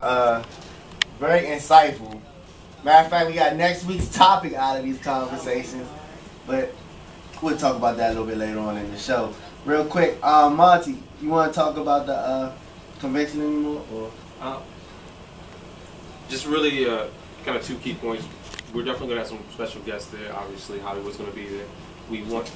Very insightful. Matter of fact, we got next week's topic out of these conversations, but we'll talk about that a little bit later on in the show. Real quick, Monty, you want to talk about the convention anymore? Or? Just really kind of two key points. We're definitely going to have some special guests there. Obviously, Hollywood's going to be there. We're going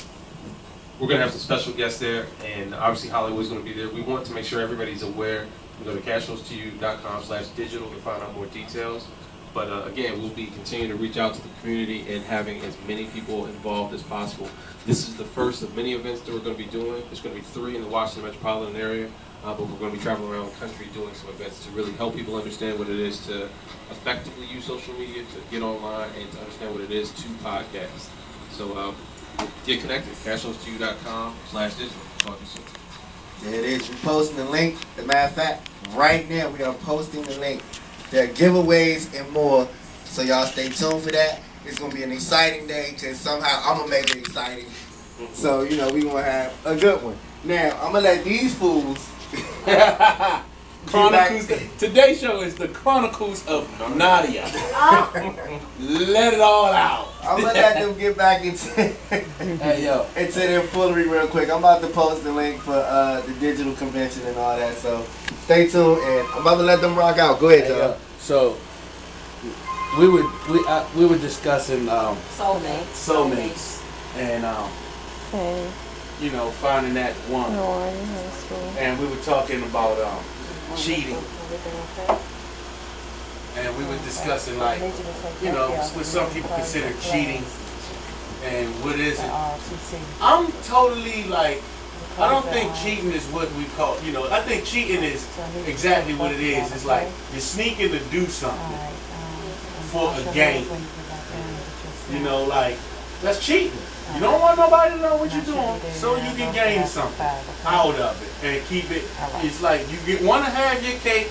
to have some special guests there, and obviously Hollywood's going to be there. We want to make sure everybody's aware. You go to cashflowstoyou.com/digital to find out more details. But again, we'll be continuing to reach out to the community and having as many people involved as possible. This is the first of many events that we're going to be doing. There's going to be 3 in the Washington metropolitan area, but we're going to be traveling around the country doing some events to really help people understand what it is to effectively use social media, to get online, and to understand what it is to podcast. So get connected, cashflowstoyou.com/digital. Talk to you soon. There it is. We're posting the link. As a matter of fact, right now we are posting the link. There are giveaways and more. So y'all stay tuned for that. It's going to be an exciting day because somehow I'm going to make it exciting. So, you know, we're going to have a good one. Now, I'm going to let these fools... Chronicles. Today's show is the Chronicles of Nadia. Let it all out. I'm going to let them get back into their foolery real quick. I'm about to post the link for the digital convention and all that. So stay tuned, and I'm about to let them rock out. Go ahead, y'all. So we were discussing soulmates, and you know, finding that one. And we were talking about cheating. And we were discussing, like, you know, what some people consider cheating and what is it. I'm totally like, I don't think cheating is what we call, you know, I think cheating is exactly what it is. It's like you're sneaking to do something for a game. You know, like, that's cheating. You don't want nobody to know what you're doing, so you can gain something out of it and keep it. It's like you want to have your cake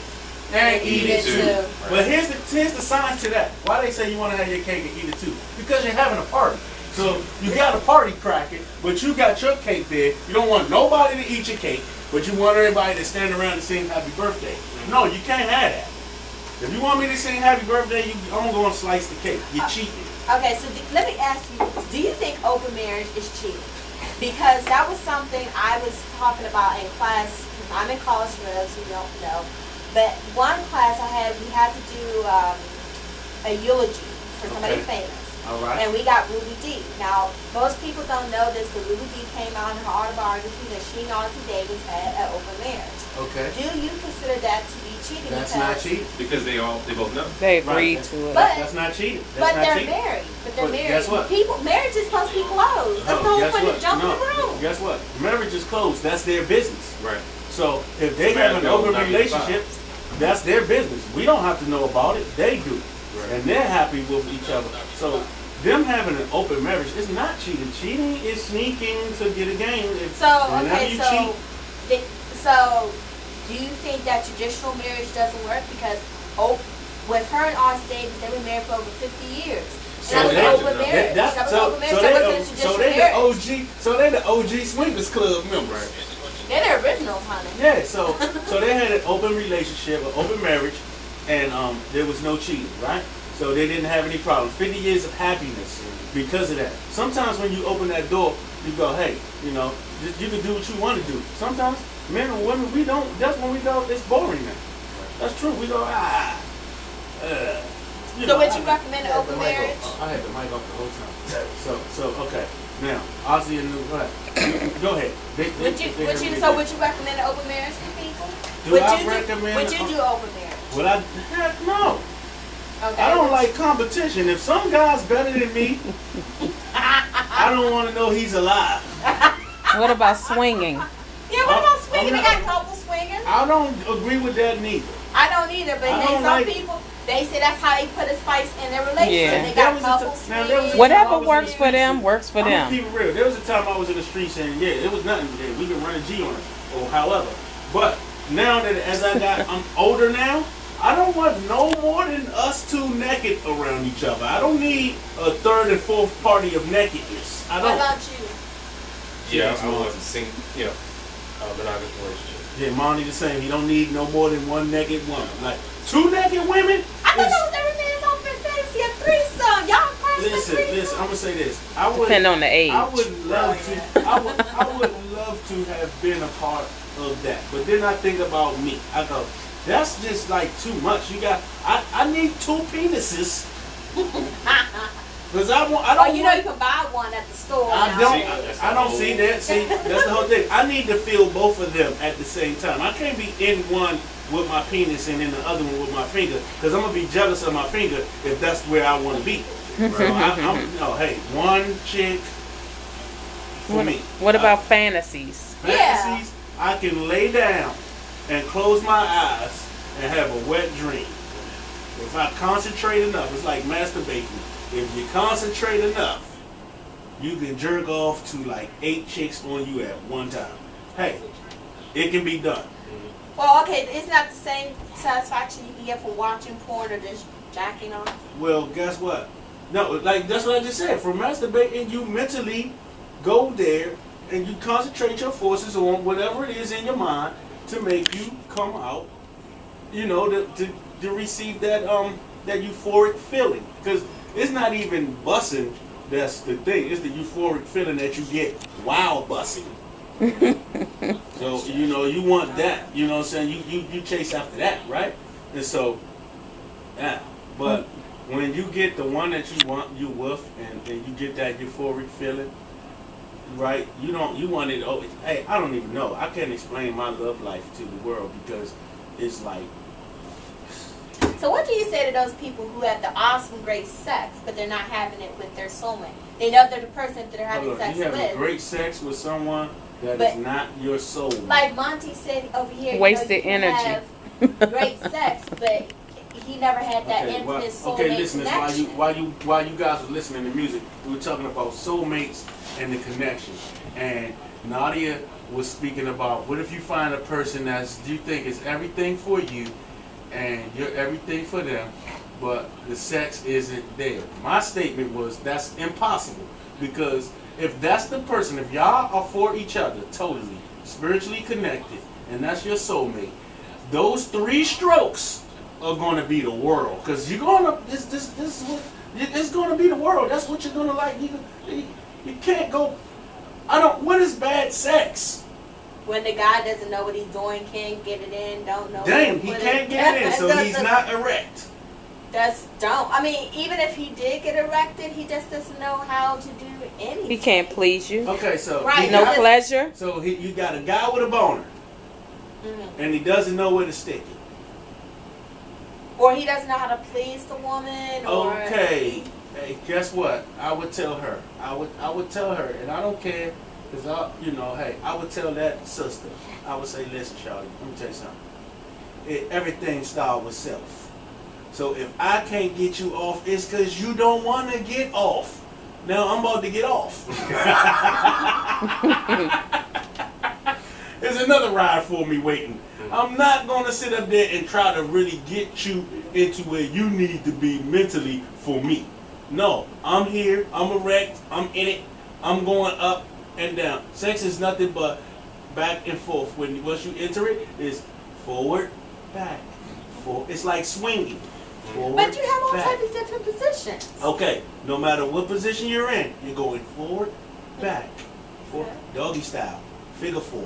and eat it too. But here's the science to that. Why they say you want to have your cake and eat it too? Because you're having a party. So you got a party cracking, but you got your cake there. You don't want nobody to eat your cake, but you want everybody to stand around and sing happy birthday. No, you can't have that. If you want me to sing happy birthday, I'm going to slice the cake. You're cheating. Okay, so let me ask you, do you think open marriage is cheating? Because that was something I was talking about in class. I'm in college for those who don't know. But one class we had to do a eulogy for somebody famous. All right. And we got Ruby Dee. Now, most people don't know this, but Ruby Dee came out in her autobiography that she and Auntie Davis had an open marriage. Okay. Do you consider that to be cheating? That's not cheating. Because they both know. They agreed to it. But that's not cheating. But they're married. Guess what? Marriage is supposed to be closed. That's no point to jump in the room. Guess what? Marriage is closed. That's their business. Right. So if they have an open relationship, that's their business. We don't have to know about it. They do. Right. And they're happy with each other. So them having an open marriage is not cheating. Cheating is sneaking to get a gain. So do you think that traditional marriage doesn't work? Because with her and Auntie Davis, they were married for over 50 years. And that was open marriage. That was open marriage. That wasn't a traditional marriage. So they're the OG Swingers Club members. They're the originals, honey. Yeah, so they had an open relationship, an open marriage, and there was no cheating, right? So they didn't have any problems. 50 years of happiness because of that. Sometimes when you open that door, you go, hey, you know, you can do what you want to do. Sometimes men and women, we don't. That's when we go, it's boring now. That's true. We go, So would you recommend an open marriage? I had the mic off the whole time. So okay. Now, Ozzy and go ahead. Would you recommend an open marriage for people? Would you do open marriage? Heck no. Okay. I don't like competition. If some guy's better than me, I don't want to know he's alive. What about swinging? Yeah, what about swinging? They got couples swinging. I don't agree with that neither. I don't either, but some people, they say that's how they put a spice in their relationship. Yeah. They got couples swinging. Whatever works for them, works for them. I'm gonna keep it real. There was a time I was in the street saying, yeah, it was nothing. Yeah, we can run a G on it, or however. But now that I'm older now, I don't want no more than us two naked around each other. I don't need a third and fourth party of nakedness. I don't. What about you? Yeah, I want to sing, monogamous relationship. Monty the same. He don't need no more than one naked woman. Like 2 naked women. I thought that was every man's ultimate fantasy, a threesome. Y'all crazy. Listen. I'm gonna say this. Depending on the age. I would love to. I would love to have been a part of that. But then I think about me. I go, that's just like too much. I need 2 penises. Because I don't. You can buy one at the store. I don't see that. See, that's the whole thing. I need to feel both of them at the same time. I can't be in one with my penis and in the other one with my finger, because I'm gonna be jealous of my finger if that's where I want to be. So hey, one chick for me. What about fantasies? Fantasies, I can lay down and close my eyes and have a wet dream. If I concentrate enough, it's like masturbating. If you concentrate enough, you can jerk off to like 8 chicks on you at one time. Hey, it can be done. Well, okay, it's not the same satisfaction you can get from watching porn or just jacking off. Well, guess what? No, like that's what I just said. For masturbating, you mentally go there and you concentrate your forces on whatever it is in your mind to make you come out, to receive that that euphoric feeling. Because it's not even bussing that's the thing. It's the euphoric feeling that you get while bussing. So, you want that. You know what I'm saying? You chase after that, right? And so, yeah. But when you get the one that you with, and you get that euphoric feeling, right? You want it. Oh, hey, I don't even know. I can't explain my love life to the world because it's like. So what do you say to those people who have the awesome, great sex, but they're not having it with their soulmate? They know they're the person that they're having sex with. You with. having great sex with someone that is not your soulmate. Like Monty said over here, wasted you energy. Have great sex, but he never had that intimate soulmate listen, connection. While you guys were listening to music, we were talking about soulmates and the connection. And Nadia was speaking about, what if you find a person you think is everything for you, and you're everything for them, but the sex isn't there. My statement was that's impossible, because if that's the person, if y'all are for each other totally, spiritually connected, and that's your soulmate, those 3 strokes are going to be the world. Because you're going to, this is what, it's going to be the world. That's what you're going to like. You can't go, what is bad sex? When the guy doesn't know what he's doing, can't get it in, don't know. Damn, he can't get it in, so he's not erect. That's dumb. I mean, even if he did get erected, he just doesn't know how to do anything. He can't please you. Okay, so right, no pleasure. So you got a guy with a boner, and he doesn't know where to stick it. Or he doesn't know how to please the woman. Okay, hey, guess what? I would tell her. I would tell her, and I don't care. Because, I would tell that sister, I would say, listen, Charlie, let me tell you something. Everything starts with self. So if I can't get you off, it's because you don't want to get off. Now I'm about to get off. There's another ride for me waiting. I'm not going to sit up there and try to really get you into where you need to be mentally for me. No, I'm here, I'm erect, I'm in it, I'm going up and down. Sex is nothing but back and forth. Once you enter it, it's forward, back, forward. It's like swinging. Forward, but you have all back. types of different positions. Okay, no matter what position you're in, you're going forward, back, forward, doggy style, figure 4,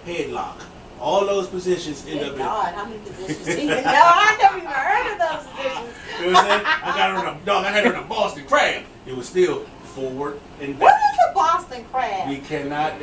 headlock. All those positions end up in. God, how many positions do you know? I never even heard of those positions. You know what I'm saying? I had her on a Boston crab. It was still forward and back. What is a Boston crab? We cannot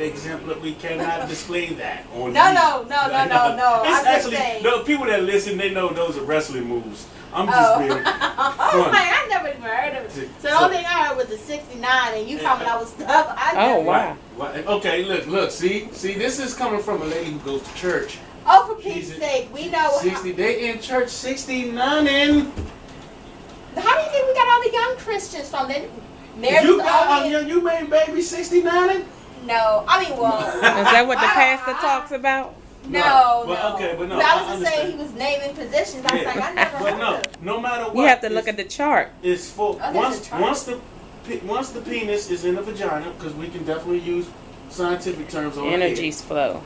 display that on No. It's I'm actually, just saying. the people that listen, they know those are wrestling moves. I'm just being I was like, I never even heard of it. So the only thing I heard was the 69, and you coming out with stuff I never. Wow. Okay, look, see, this is coming from a lady who goes to church. Oh, for Pete's sake, we know. 60, they in church 69 in. How do you think we got all the young Christians from? Then you made baby 69 in? No, I mean, well. Is that what the pastor talks about? No. Okay, but no. But I was just saying he was naming positions. I was like, I never heard of it. No matter what. You have to look at the chart. It's for once the penis is in the vagina, because we can definitely use scientific terms on Energies flow.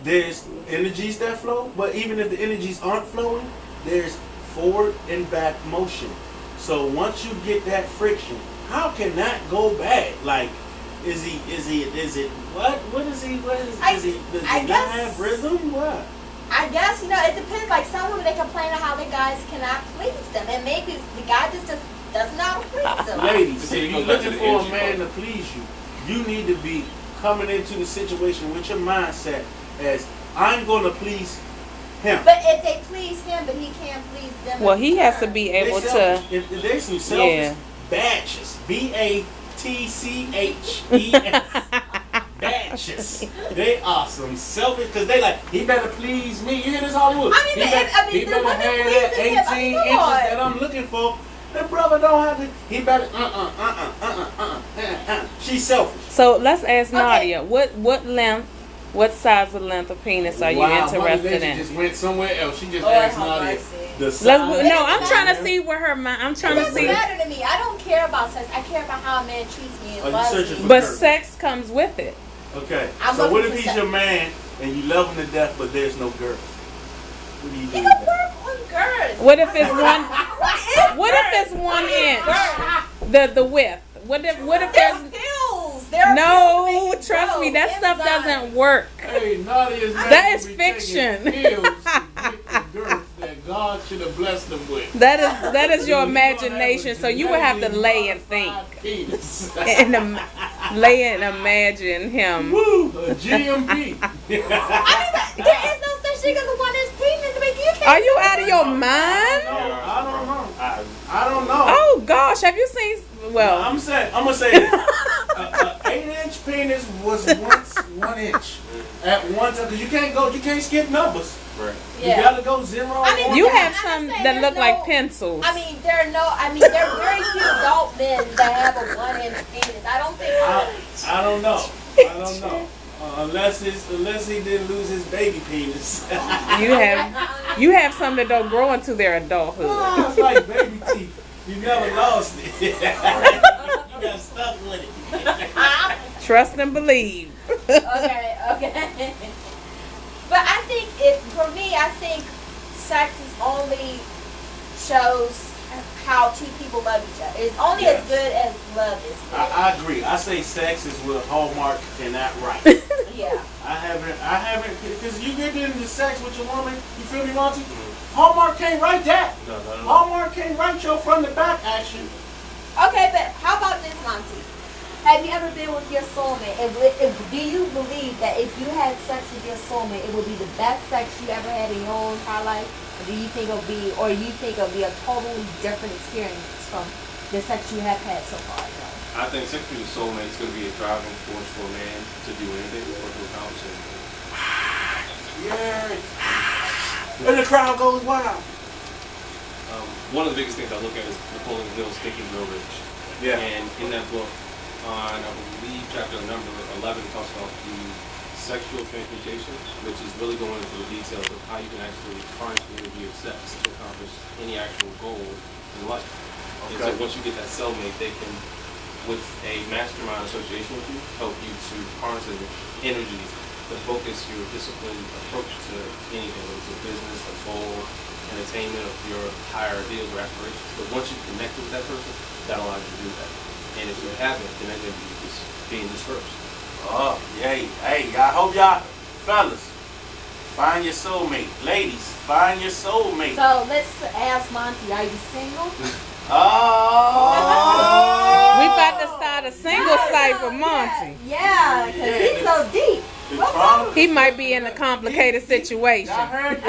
there's energies that flow, but even if the energies aren't flowing, there's forward and back motion. So once you get that friction, how can that go bad? Like, is it, what is he, does he not have rhythm? What? I guess, it depends. Like, some women, they complain of how the guys cannot please them. And maybe the guy just does not please them. Ladies, if you're looking for a man to please you, you need to be coming into the situation with your mindset as, I'm going to please him. But if they please him, but he can't please them. Well, he has to be able to. If there's some selfish batches. BATCHES. Batches. They are some selfish, because they like, he better please me. You hear this, Hollywood? I mean, he better have that 18 inches that I'm looking for. The brother don't have to. He better She's selfish. So let's ask Nadia, what length, what size of length of penis are you interested in? She just went somewhere else. She just asked Nadia the size. No, I'm trying to see where her mind. I'm trying to see. It doesn't matter to me. I don't care about sex. I care about how a man treats me and loves me. But sex comes with it. Okay. So what if he's your man and you love him to death, but there's no girth? What do you do? You can work on girth. What if it's one? What if it's 1 inch? The width. What if there's pills? No, trust me, that stuff doesn't work. Hey, Nadia's that is fiction. Pills to get the girth that God should have blessed them with. That is your imagination. So you would have to lay and think, and lay and imagine him. Woo, a GMP. There is no such thing as a 1 inch penis. I mean, you can't. Are you out of your mind? No, I don't know. Oh gosh, have you seen? Well, no, I'm gonna say this. An 8-inch penis was once 1 inch at one time, because you can't skip numbers. Right. Yeah. You gotta go 0. I mean, you have some that look like pencils. I mean, there are very few adult men that have a 1 inch penis. I don't think. I don't know. Unless he didn't lose his baby penis. You have some that don't grow into their adulthood. Oh, it's like baby teeth. You never lost it. You got stuck with it. Trust and believe. Okay. But I think for me, I think sex is only shows how two people love each other. It's only as good as love is. I agree. I say sex is what Hallmark cannot write. Yeah. I haven't, because you get into sex with your woman, you feel me, Monty? Hallmark can't write that. No. Hallmark can't write your front to back action. Okay, but how about this, Monty? Have you ever been with your soulmate? Do you believe that if you had sex with your soulmate, it would be the best sex you ever had in your whole entire life? Or do you think it'll be a totally different experience from the sex you have had so far? I think sex with your soulmate is going to be a driving force for a man to do anything or to accomplish anything. Yeah. And the crowd goes wild. One of the biggest things I look at is Napoleon Hill's Thinking Real Rich. Yeah. And in that book, on I believe chapter number 11 talks about the sexual transmutation, which is really going into the details of how you can actually harness the energy of sex to accomplish any actual goal in life. Okay. And so once you get that cellmate, they can, with a mastermind association with you, help you to harness the energy to focus your disciplined approach to anything, whether it's a business, a goal, an attainment of your higher ideals or aspirations. But once you connect with that person, that allows you to do that. And if you haven't, then that energy is just being dispersed. Oh, yay. Hey, I hope y'all, fellas, find your soulmate. Ladies, find your soulmate. So let's ask Monty, are you single? Oh! We about to start a single site for Monty. Yeah, because he's so deep. He might be in a complicated situation. Y'all heard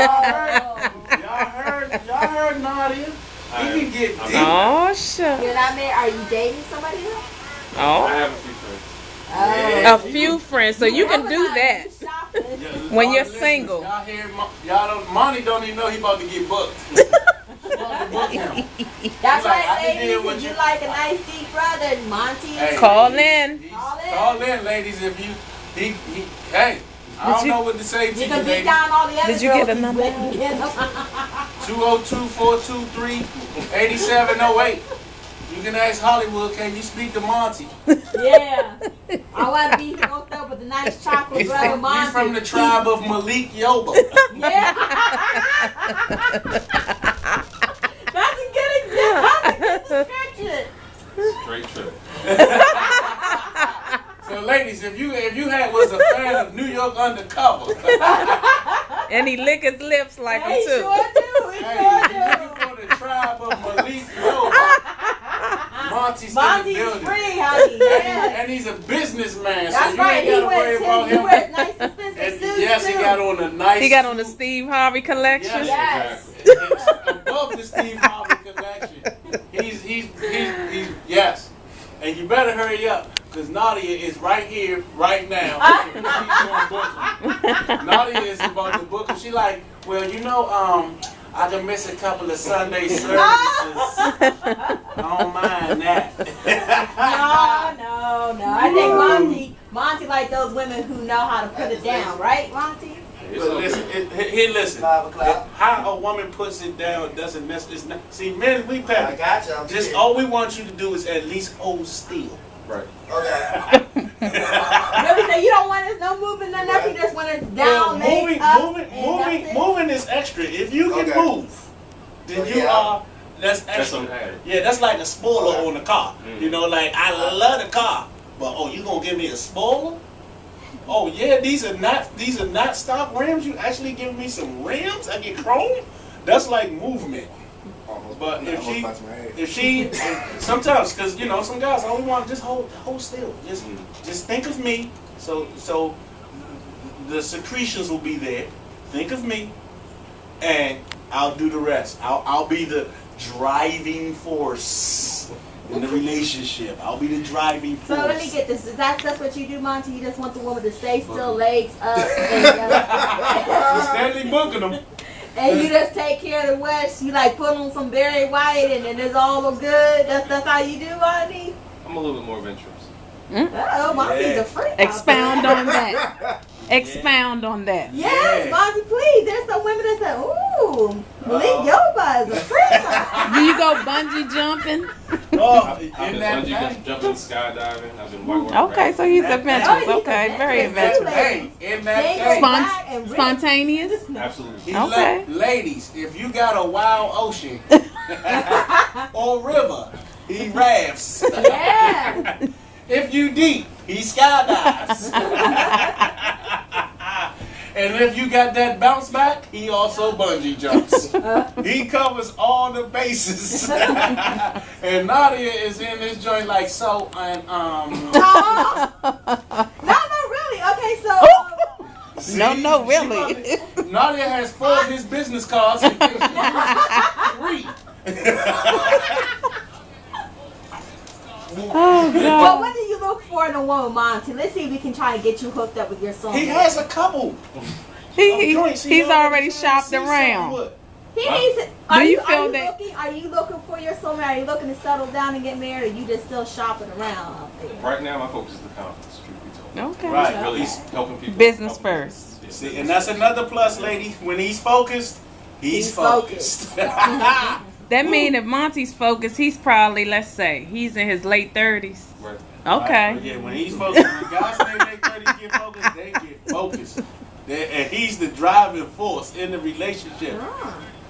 Nadia. He can get deep. Oh, sure. Are you dating somebody else? Oh. I have a few friends. A few friends, so you can do that when you're single. Y'all hear? Monty don't even know he about to get booked. That's right, ladies. If you like a nice deep brother, Monty is Call in. Call in, ladies. If you hey. I don't know what to say to you, ladies. Did you get a number? 202-423-8708. You can ask Hollywood, can you speak to Monty? Yeah. I want to be hooked up with a nice chocolate brother Monty. He's from the tribe of Malik Yoba. Yeah. That's a good example. That's a good description. Straight trip. So, ladies, if you was a fan of New York Undercover, And he lick his lips like him He too. sure do. He sure do. you from the tribe of Malik Yoba, Monty's in the Monty's building. free, honey. Yeah. And he's a businessman, so That's you right. ain't He got to worry about wears, he him. wears nice expensive And suits yes, too. he got on a nice. He got on the Steve Harvey collection. Yes. Yes. Above the Steve Harvey collection. He's yes. And you better hurry up, because Nadia is right here, right now. She's going to book him. Nadia is about to book him. She like, well, I can miss a couple of Sunday services. I don't mind that. No. I think Monty like those women who know how to put it down, right, Monty? But listen. 5 o'clock. How a woman puts it down doesn't necessarily. See, men, we I petty. got you. I'm Just here. all we want you to do is at least hold still. Right. Okay. Really? So you don't want us no moving, no nothing. You just want us down, legs up, and that's it? Moving is extra. If you can Okay. move, then you Yeah. are. That's That's extra. unpaid. Yeah, that's like a spoiler Okay. on the car. Mm. You know, like I love the car, but you gonna give me a spoiler? Oh yeah, these are not stock rims. You actually giving me some rims? I get chrome. That's like movement. Almost. But Yeah, if almost she, about to my head. if she, sometimes, because some guys only want just hold still. Just think of me. So the secretions will be there. Think of me, and I'll do the rest. I'll be the driving force in the relationship. I'll be the driving So force. let me get this. That's what you do, Monty? You just want the woman to stay still, legs up, and, Steadily booking them. and you just take care of the rest. You like put on some Barry White, and then it's all good. That's how you do, Monty? I'm a little bit more adventurous. Oh, Monty's Yeah. a freak. Expound on that. Expound on that. Yes, Yeah. Monty, please. There's some women that say, ooh, Malik Yoba is a freak. Do you go bungee jumping? Oh, I've in been that bungee thing. jumping, skydiving. I've been whitewater Okay, so he's That- adventurous. Oh, he's Okay, very adventurous. adventurous. Hey, in that Single, thing. black, and rich. Spontaneous? Absolutely. Okay. Ladies, if you got a wild ocean or river, he rafts. Yeah. If you deep, he skydives. And if you got that bounce back, he also bungee jumps. He covers all the bases. And Nadia is in this joint like so, and No, really. Okay, so. see, No, she really. probably- Nadia has 4 of his business cards in case she uses 3. Oh, But God. what do you look for in a woman, Monty? Let's see if we can try and get you hooked up with your soulmate. He has a couple. He's already shopped around. He needs it. Do Are you you, feel are you that- looking? Are you looking for your soulmate? Are you looking to settle down and get married? Or are you just still shopping around out there? Right now, my focus is the conference, truth be told. Okay. Right. Really helping people. Business helping first. people. See, and that's another plus, lady. When he's focused, he's He's focused. That mean if Monty's focused, he's probably, let's say, he's in his late 30s. Right. Okay. Yeah, when he's focused, when guys in their late 30s get focused, they get focused. And he's the driving force in the relationship.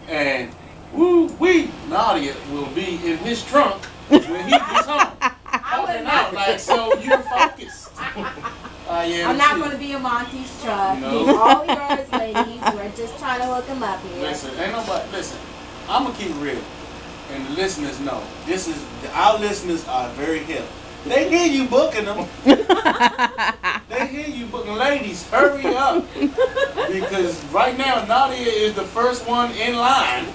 And woo-wee, Nadia will be in his trunk when he gets home. Helping out, like, so you're focused. I'm not going to be in Monty's truck. No. He's all yours, ladies. We're just trying to hook him up here. Listen, ain't nobody, listen, I'm going to keep it real. And the listeners know. Our listeners are very hip. They hear you booking them. They hear you booking. Ladies, hurry up. Because right now, Nadia is the first one in line.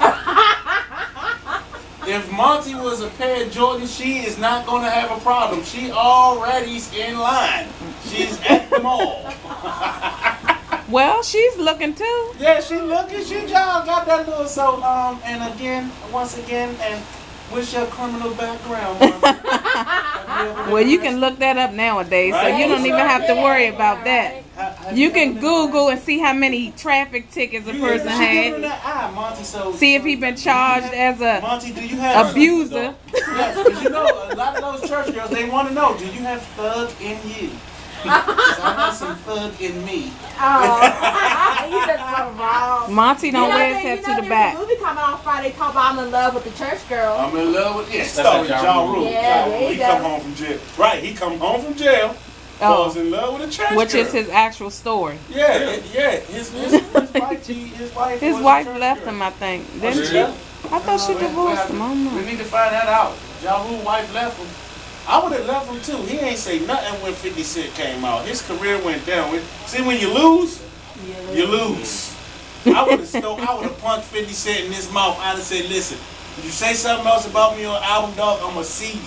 If Monty was a pair of Jordans, she is not going to have a problem. She already's in line. She's at the mall. Well, she's looking too. Yeah, she looking. She got that little. So, and again, once again, and what's your criminal background? Mama? Well, you can look that up nowadays, so you don't even have to worry about that. How You can Google and see how many traffic tickets a person had. That Monty, See if he been charged as a Monty, do you have abuser. Yes, because you know a lot of those church girls, they want to know, do you have thug in you? 'Cause I got some thug in me. Oh, you just so wrong. Monty don't wear his head to the back. There's a movie coming on Friday called I'm in Love with the Church Girl. I'm in love with starring Ja Rule. Yeah, there you He go. come home from jail. Right, he come home from jail. Falls in love with a church Which girl. is his actual story. Yeah. His wife left him, I think. Didn't she? Yeah. I thought she divorced him. I don't We know. need to find that out. Ja Rule's wife left him. I would have left him too. He ain't say nothing when 50 Cent came out. His career went down. See, when you lose, you lose. I would have punched 50 Cent in his mouth. I'd have said, listen, if you say something else about me on album, dog, I'm going to see you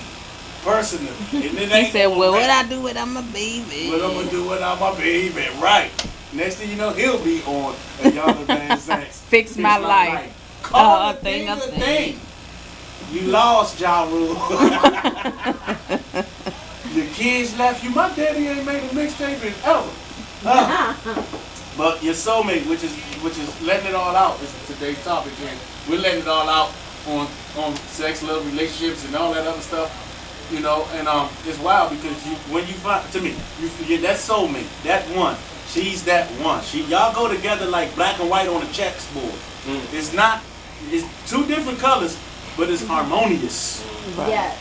personally. And then He said, well, what I do with I'm a baby. What I'm going to do without my baby. Right. Next thing you know, he'll be on a Young Advanced Saints. Fix my life. Call A the thing, thing a a thing. thing. You lost, Ja Rule. Your kids left you. My daddy ain't made a mixtape in ever. But your soulmate, which is letting it all out, is today's topic. And we're letting it all out on sex, love, relationships, and all that other stuff. You know, and it's wild because when you find that soulmate, that one, she's that one. Y'all go together like black and white on a chessboard. It's two different colors, but it's harmonious. Right. Yes.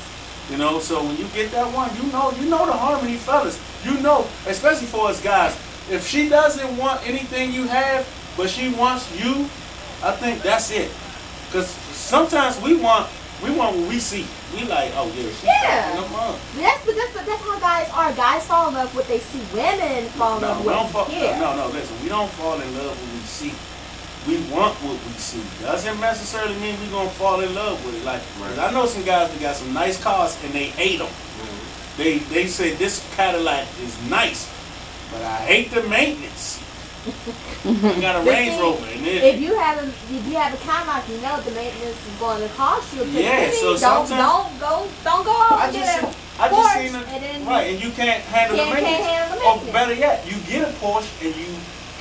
You know, so when you get that one, you know the harmony, fellas. You know, especially for us guys, if she doesn't want anything you have, but she wants you, I think that's it. Because sometimes we want what we see. We like, oh yeah, she's fucking them up. That's how guys are. Guys fall in love with what they see. Women fall in love with what they hear. No, listen, we don't fall in love with what we see. We want what we see. Doesn't necessarily mean we're going to fall in love with it. Like, I know some guys that got some nice cars and they hate them. Mm-hmm. They say this Cadillac is nice, but I hate the maintenance. I got a Range Rover. And if you have a Cadillac, you know the maintenance is going to cost you. Yeah, so don't go out and get a Porsche and you can't handle the maintenance. Or better yet, you get a Porsche and you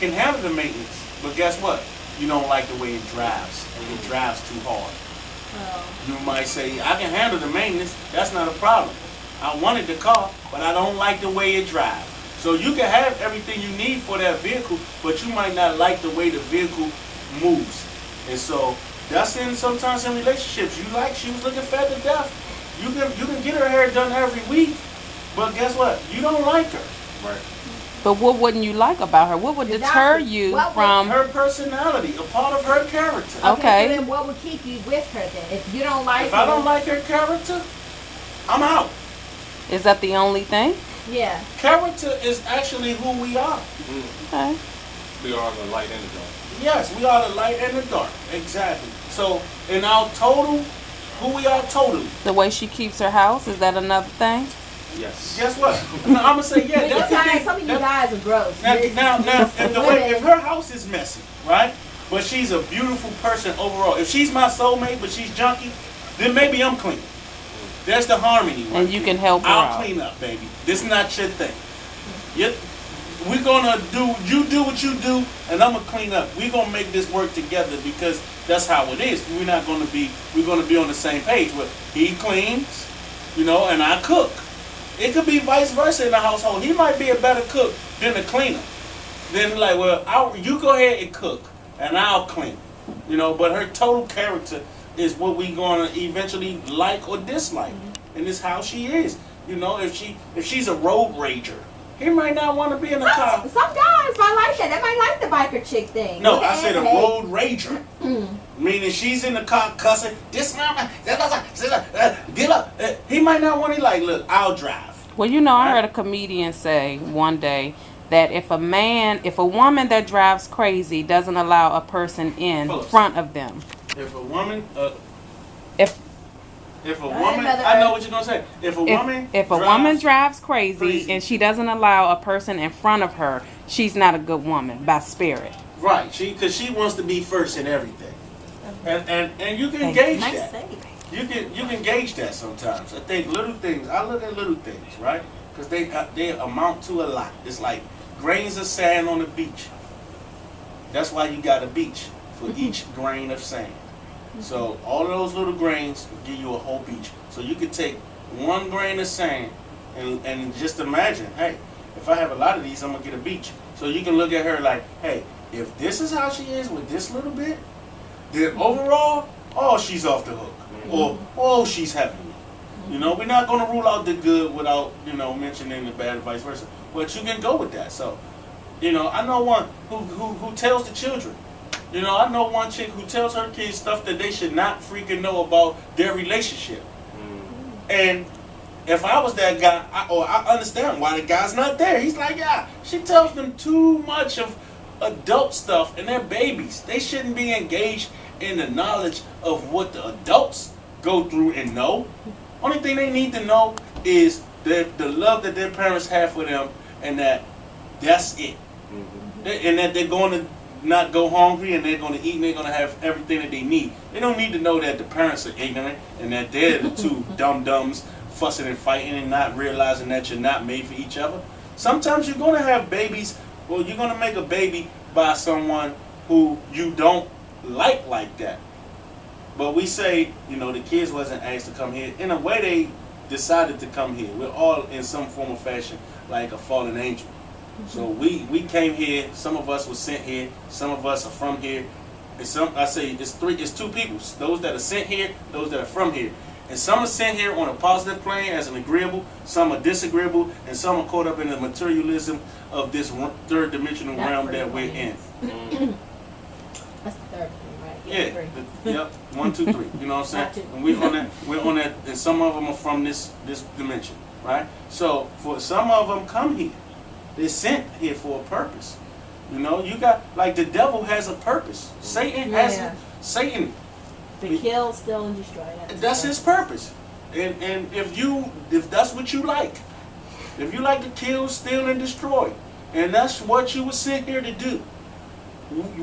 can handle the maintenance, but guess what? You don't like the way it drives, and it drives too hard. You might say, I can handle the maintenance, that's not a problem. I wanted the car, but I don't like the way it drives. So you can have everything you need for that vehicle, but you might not like the way the vehicle moves. And so that's sometimes in relationships. She was looking fat to death. You can get her hair done every week, but guess what? You don't like her. Right. But what wouldn't you like about her? What would deter you from her personality, a part of her character? Okay. So then what would keep you with her then? If you don't like her. If I don't like her character, I'm out. Is that the only thing? Yeah. Character is actually who we are. Okay. We are the light and the dark. Yes, we are the light and the dark. Exactly. So in our total, who we are totally. The way she keeps her house, is that another thing? Yes. Guess what? I'm gonna say yeah. Some of you guys are gross. Now, if her house is messy, right? But she's a beautiful person overall. If she's my soulmate, but she's junky, then maybe I'm clean. There's the harmony. Right? And you can help her out. I'll clean up, baby. This is not your thing. Yep. We're gonna you do what you do, and I'm gonna clean up. We're gonna make this work together because that's how it is. We're gonna be on the same page. Where he cleans, and I cook. It could be vice versa in the household. He might be a better cook than a cleaner. Then you go ahead and cook, and I'll clean. But her total character is what we gonna eventually like or dislike, and it's how she is. If she's a road rager, he might not want to be in a car. Some guys might like that. They might like the biker chick thing. No, I said a road rager. Meaning she's in the car cussing, dismount, get up. He might not want to look, I'll drive. Well, I heard a comedian say one day that if a woman that drives crazy doesn't allow a person in front of them. If a woman, If a woman, I know what you're gonna say. If a woman drives crazy and she doesn't allow a person in front of her, she's not a good woman by spirit. Right, because she wants to be first in everything, and you can gauge that. You can gauge that sometimes. I think little things. I look at little things, right? Because they amount to a lot. It's like grains of sand on the beach. That's why you got a beach, for each grain of sand. So all of those little grains will give you a whole beach. So you could take one grain of sand and just imagine, hey, if I have a lot of these, I'm going to get a beach. So you can look at her like, hey, if this is how she is with this little bit, then overall, oh, she's off the hook. Or, oh, she's heavenly. You know, we're not going to rule out the good without, you know, mentioning the bad and vice versa. But you can go with that. So, you know, I know one who tells the children. You know, I know one chick who tells her kids stuff that they should not freaking know about their relationship. And if I was that guy, I understand why the guy's not there. He's like, yeah, she tells them too much of adult stuff, and they're babies. They shouldn't be engaged in the knowledge of what the adults go through and know. Only thing they need to know is the love that their parents have for them, and that's it. And that they're going to not go hungry, and they're going to eat, and they're going to have everything that they need. They don't need to know that the parents are ignorant and that they're the two dum-dums fussing and fighting and not realizing that you're not made for each other. Sometimes you're going to have babies, or you're going to make a baby by someone who you don't like that. But we say, you know, the kids wasn't asked to come here. In a way, they decided to come here. We're all in some form of fashion like a fallen angel. So we came here. Some of us were sent here. Some of us are from here. And it's two people. Those that are sent here, those that are from here. And some are sent here on a positive plane as an agreeable, some are disagreeable, and some are caught up in the materialism of this third dimensional realm that we're in. That's the third thing, right? Yeah. Yep. 1, 2, 3. You know what I'm saying? And we're on that, and some of them are from this dimension, right? So for some of them come here. They're sent here for a purpose. You know, you got, like, the devil has a purpose. Satan has Satan. To kill, steal, and destroy. That's his purpose. And if that's what you like, if you like to kill, steal, and destroy, and that's what you were sent here to do,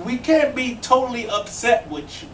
we can't be totally upset with you.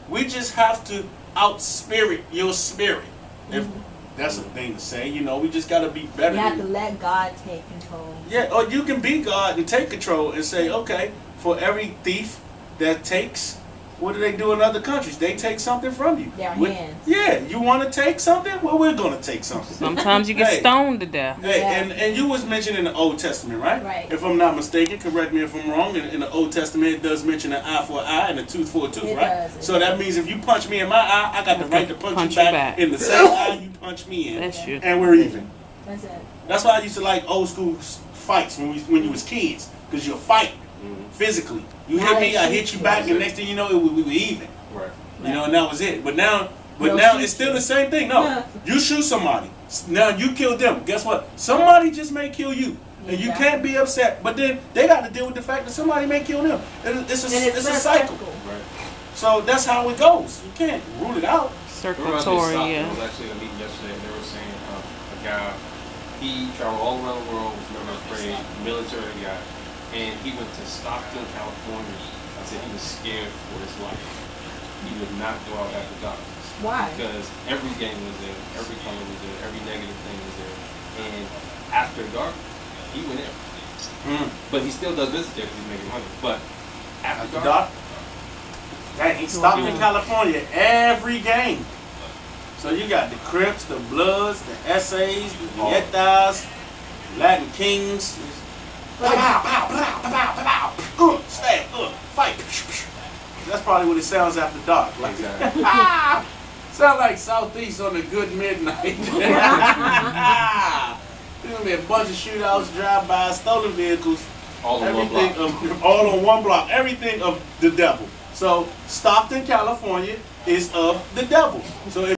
We just have to outspirit your spirit. If that's a thing to say, you know, we just got to be better. You have to let God take control. Yeah, or you can be God and take control and say, okay, for every thief that takes, what do they do in other countries? They take something from you. Their hands. Yeah, you want to take something? Well, we're going to take something. Sometimes you get stoned to death. Hey, and you was mentioned in the Old Testament, right? Right. If I'm not mistaken, correct me if I'm wrong, in the Old Testament it does mention an eye for an eye and a tooth for a tooth, right? So that means if you punch me in my eye, I got the right to punch you back in the same eye you punch me in. That's true. And we're even. That's it. That's why I used to like old school fights when you was kids, because you'll fight physically. You hit me, I hit you back, and next thing you know, we were even. Right. You know, and that was it. But now it's still the same thing. No, you shoot somebody. Now you kill them. Guess what? Somebody just may kill you, and you can't be upset. But then they got to deal with the fact that somebody may kill them. It's a cycle. Right. So that's how it goes. You can't rule it out. Circulatory, I was actually at a meeting yesterday, and they were saying a guy, he traveled all around the world, was never afraid, military guy, and he went to Stockton, California. I said he was scared for his life. He would not go out after dark. Why? Because every gang was there, every color was there, every negative thing was there. And after dark, he went in. But he still does business there because he's making money. But after dark, dang, he stopped in California every gang. So you got the Crips, the Bloods, the SAs, the Vietas, Latin Kings. Pow, pow, pow, pow, pow, pow, stab, fight. That's probably what it sounds after dark. Like, exactly. Sound like Southeast on a good midnight. There's gonna be a bunch of shootouts, drive-bys, stolen vehicles, all on one block. All on one block. Everything of the devil. So Stockton, California, is of the devil. So if